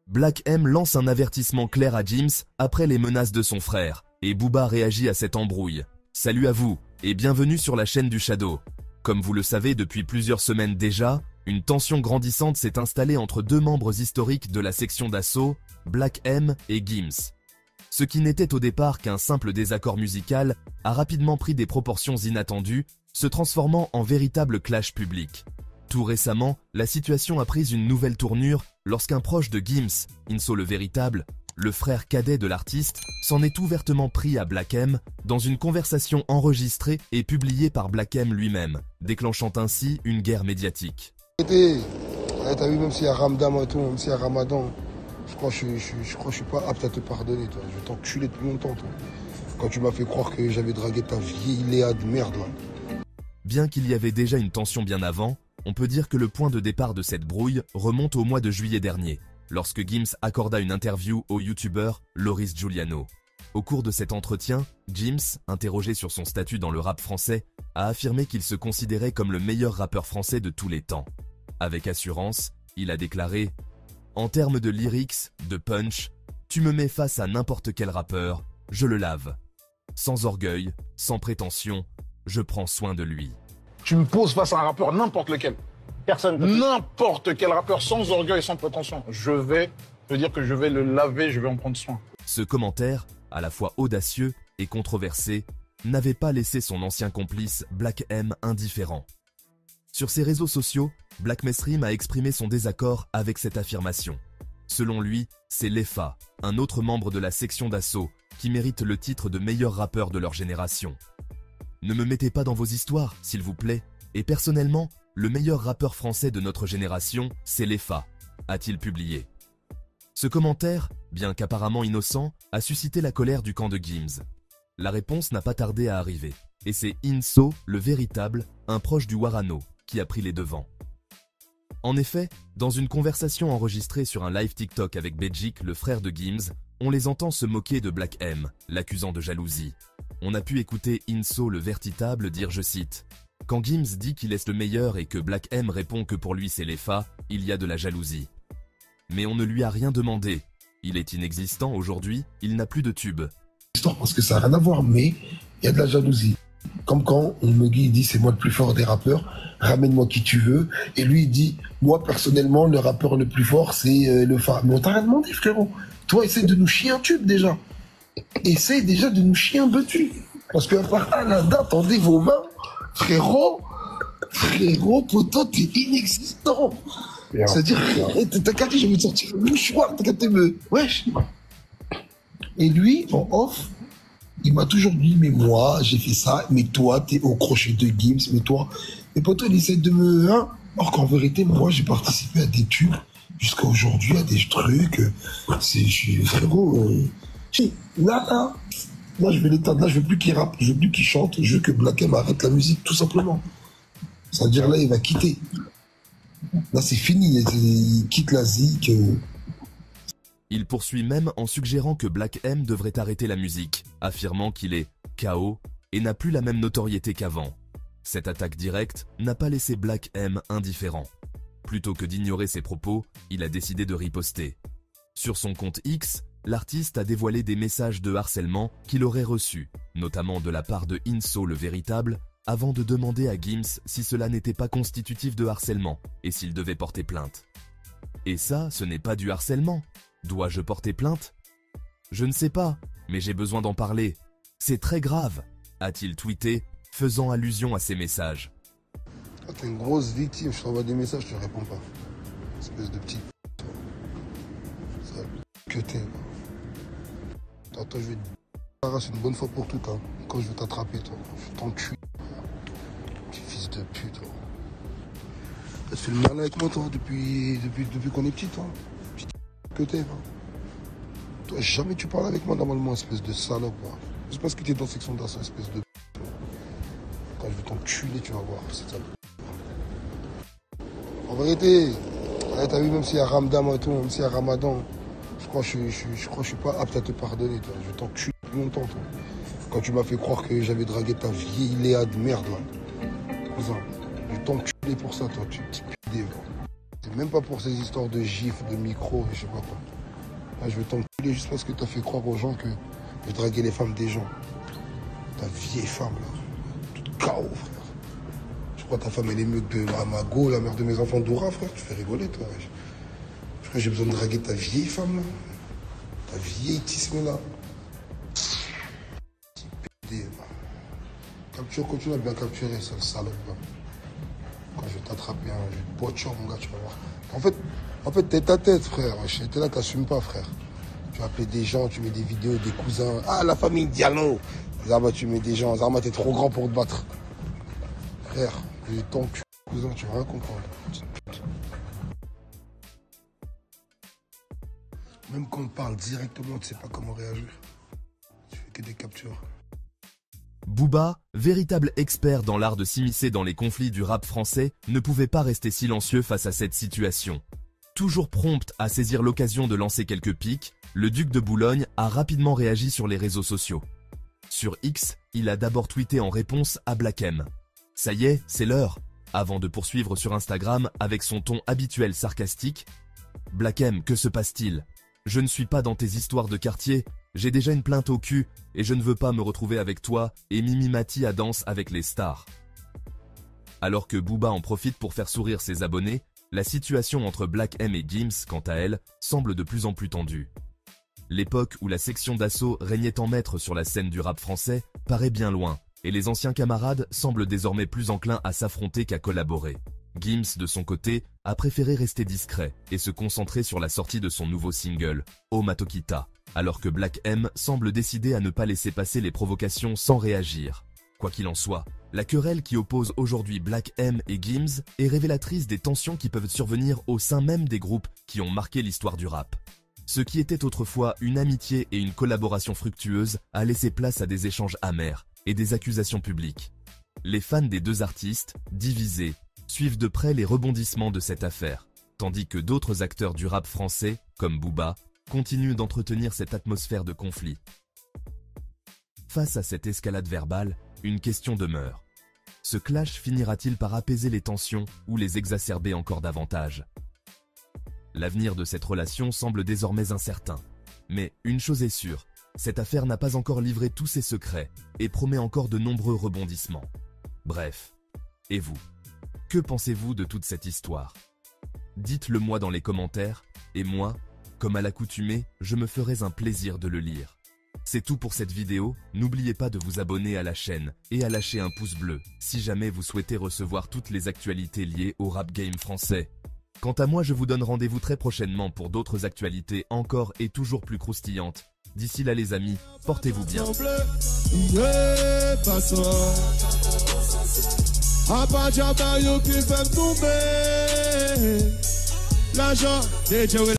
Black M lance un avertissement clair à Gims après les menaces de son frère, et Booba réagit à cette embrouille. Salut à vous, et bienvenue sur la chaîne du Shadow. Comme vous le savez depuis plusieurs semaines déjà, une tension grandissante s'est installée entre deux membres historiques de la section d'assaut, Black M et Gims. Ce qui n'était au départ qu'un simple désaccord musical a rapidement pris des proportions inattendues, se transformant en véritable clash public. Tout récemment, la situation a pris une nouvelle tournure lorsqu'un proche de Gims, Inso le Véritable, le frère cadet de l'artiste, s'en est ouvertement pris à Black M dans une conversation enregistrée et publiée par Black M lui-même, déclenchant ainsi une guerre médiatique. T'as vu, même s'il y a Ramadan et tout, même s'il y a Ramadan, je crois que je suis pas apte à te pardonner, toi. Je vais t'enculer depuis longtemps, toi. Quand tu m'as fait croire que j'avais dragué ta vieille Léa de merde, là. Bien qu'il y avait déjà une tension bien avant, on peut dire que le point de départ de cette brouille remonte au mois de juillet dernier, lorsque Gims accorda une interview au youtubeur Loris Giuliano. Au cours de cet entretien, Gims, interrogé sur son statut dans le rap français, a affirmé qu'il se considérait comme le meilleur rappeur français de tous les temps. Avec assurance, il a déclaré « En termes de lyrics, de punch, tu me mets face à n'importe quel rappeur, je le lave. Sans orgueil, sans prétention, je prends soin de lui. » Tu me poses face à un rappeur, n'importe lequel. Personne. N'importe quel rappeur, sans orgueil et sans prétention. Je vais te dire que je vais le laver, je vais en prendre soin. Ce commentaire, à la fois audacieux et controversé, n'avait pas laissé son ancien complice Black M indifférent. Sur ses réseaux sociaux, Black Mesrim a exprimé son désaccord avec cette affirmation. Selon lui, c'est Lefa, un autre membre de la section d'assaut, qui mérite le titre de meilleur rappeur de leur génération. Ne me mettez pas dans vos histoires, s'il vous plaît, et personnellement, le meilleur rappeur français de notre génération, c'est Lefa, a-t-il publié. Ce commentaire, bien qu'apparemment innocent, a suscité la colère du camp de Gims. La réponse n'a pas tardé à arriver, et c'est Inso, le Véritable, un proche du Warano, qui a pris les devants. En effet, dans une conversation enregistrée sur un live TikTok avec Belgique, le frère de Gims, on les entend se moquer de Black M, l'accusant de jalousie. On a pu écouter Inso le Véritable dire, je cite, « Quand Gims dit qu'il est le meilleur et que Black M répond que pour lui c'est Lefa, il y a de la jalousie. Mais on ne lui a rien demandé. Il est inexistant aujourd'hui, il n'a plus de tube. » Parce que ça n'a rien à voir, mais il y a de la jalousie. Comme quand Meggy dit c'est moi le plus fort des rappeurs, ramène-moi qui tu veux. Et lui il dit, moi personnellement le rappeur le plus fort c'est Lefa. Mais on t'a rien demandé frérot. Toi essaie de nous chier un tube déjà. Essaye déjà de nous chier un tube. Parce qu'à part là, attendez vos mains. Frérot, poteau, t'es inexistant. C'est-à-dire, t'as qu'à dire, je vais te sortir le mouchoir, t'as qu'à te me... Wesh. Et lui, en off, il m'a toujours dit, mais moi, j'ai fait ça, mais toi, t'es au crochet de Gims, mais toi... Et poteau, il essaie de me... Hein. Or qu'en vérité, moi, j'ai participé à des tubes, jusqu'à aujourd'hui, à des trucs... Frérot... Là, je vais l'éteindre. Là, je veux plus qu'il rappe, je veux plus qu'il chante, je veux que Black M arrête la musique, tout simplement. C'est-à-dire là, il va quitter. Là, c'est fini, il quitte la zik. Il poursuit même en suggérant que Black M devrait arrêter la musique, affirmant qu'il est KO et n'a plus la même notoriété qu'avant. Cette attaque directe n'a pas laissé Black M indifférent. Plutôt que d'ignorer ses propos, il a décidé de riposter. Sur son compte X, l'artiste a dévoilé des messages de harcèlement qu'il aurait reçus, notamment de la part de Inso le Véritable, avant de demander à Gims si cela n'était pas constitutif de harcèlement et s'il devait porter plainte. Et ça, ce n'est pas du harcèlement. Dois-je porter plainte? Je ne sais pas, mais j'ai besoin d'en parler. C'est très grave, a-t-il tweeté, faisant allusion à ces messages. Quand t'es une grosse victime, je t'envoie des messages, je te réponds pas. Espèce de petit... Ça que t'es. Attends, je vais te raser une bonne fois pour toutes, hein. Quand je vais t'attraper, toi. Je t'enculer. Petit fils de pute, toi. T'as fait le mal avec moi, toi, depuis qu'on est petit, toi. Petit que t'es, toi. Toi, jamais tu parles avec moi normalement, espèce de salope, là. C'est parce que t'es dans section d'assaut, espèce de... Quand je vais t'enculer, tu vas voir, c'est ça. En vérité, t'as vu, même s'il y a Ramadan et tout, même s'il y a Ramadan, je crois que je suis pas apte à te pardonner, toi. Je vais t'enculer depuis longtemps, toi. Quand tu m'as fait croire que j'avais dragué ta vieille Léa de merde, là. Cousin, je vais t'enculer pour ça, toi, tu petit pédé, quoi. C'est même pas pour ces histoires de gifs, de micro, je sais pas quoi. Là, je vais t'enculer juste parce que t'as fait croire aux gens que je draguais les femmes des gens. Ta vieille femme, là. Toute KO, frère. Je crois que ta femme, elle est mieux que Mago, la mère de mes enfants Doura, frère. Tu fais rigoler, toi. Frère, j'ai besoin de draguer ta vieille femme, là. Ta vieille tisme, là. Capture, continue à bien capturer, sale salope, là. Quand je vais t'attraper, hein, je vais te poiture, mon gars, tu vas voir. En fait, t'es ta tête, frère. T'es là, t'assumes pas, frère. Tu vas appeler des gens, tu mets des vidéos, des cousins. Ah, la famille Diallo. Zarma, tu mets des gens. Zarma, t'es trop grand pour te battre. Frère, j'ai ton cul, cousin, tu vas rien comprendre. Même quand on parle directement, tu sais pas comment réagir. Tu fais que des captures. Booba, véritable expert dans l'art de s'immiscer dans les conflits du rap français, ne pouvait pas rester silencieux face à cette situation. Toujours prompt à saisir l'occasion de lancer quelques pics, le duc de Boulogne a rapidement réagi sur les réseaux sociaux. Sur X, il a d'abord tweeté en réponse à Black M. Ça y est, c'est l'heure, avant de poursuivre sur Instagram avec son ton habituel sarcastique. Black M, que se passe-t-il? Je ne suis pas dans tes histoires de quartier, j'ai déjà une plainte au cul et je ne veux pas me retrouver avec toi et Mimi Mati à danse avec les stars. Alors que Booba en profite pour faire sourire ses abonnés, la situation entre Black M et Gims, quant à elle, semble de plus en plus tendue. L'époque où la section d'assaut régnait en maître sur la scène du rap français paraît bien loin, et les anciens camarades semblent désormais plus enclins à s'affronter qu'à collaborer. Gims, de son côté, a préféré rester discret et se concentrer sur la sortie de son nouveau single, Oh Matokita, alors que Black M semble décidé à ne pas laisser passer les provocations sans réagir. Quoi qu'il en soit, la querelle qui oppose aujourd'hui Black M et Gims est révélatrice des tensions qui peuvent survenir au sein même des groupes qui ont marqué l'histoire du rap. Ce qui était autrefois une amitié et une collaboration fructueuse a laissé place à des échanges amers et des accusations publiques. Les fans des deux artistes, divisés, suivent de près les rebondissements de cette affaire, tandis que d'autres acteurs du rap français, comme Booba, continuent d'entretenir cette atmosphère de conflit. Face à cette escalade verbale, une question demeure. Ce clash finira-t-il par apaiser les tensions ou les exacerber encore davantage? L'avenir de cette relation semble désormais incertain. Mais une chose est sûre, cette affaire n'a pas encore livré tous ses secrets et promet encore de nombreux rebondissements. Bref, et vous? Que pensez-vous de toute cette histoire? Dites-le moi dans les commentaires, et moi, comme à l'accoutumée, je me ferai un plaisir de le lire. C'est tout pour cette vidéo, n'oubliez pas de vous abonner à la chaîne et à lâcher un pouce bleu si jamais vous souhaitez recevoir toutes les actualités liées au rap game français. Quant à moi, je vous donne rendez-vous très prochainement pour d'autres actualités encore et toujours plus croustillantes. D'ici là les amis, portez-vous bien.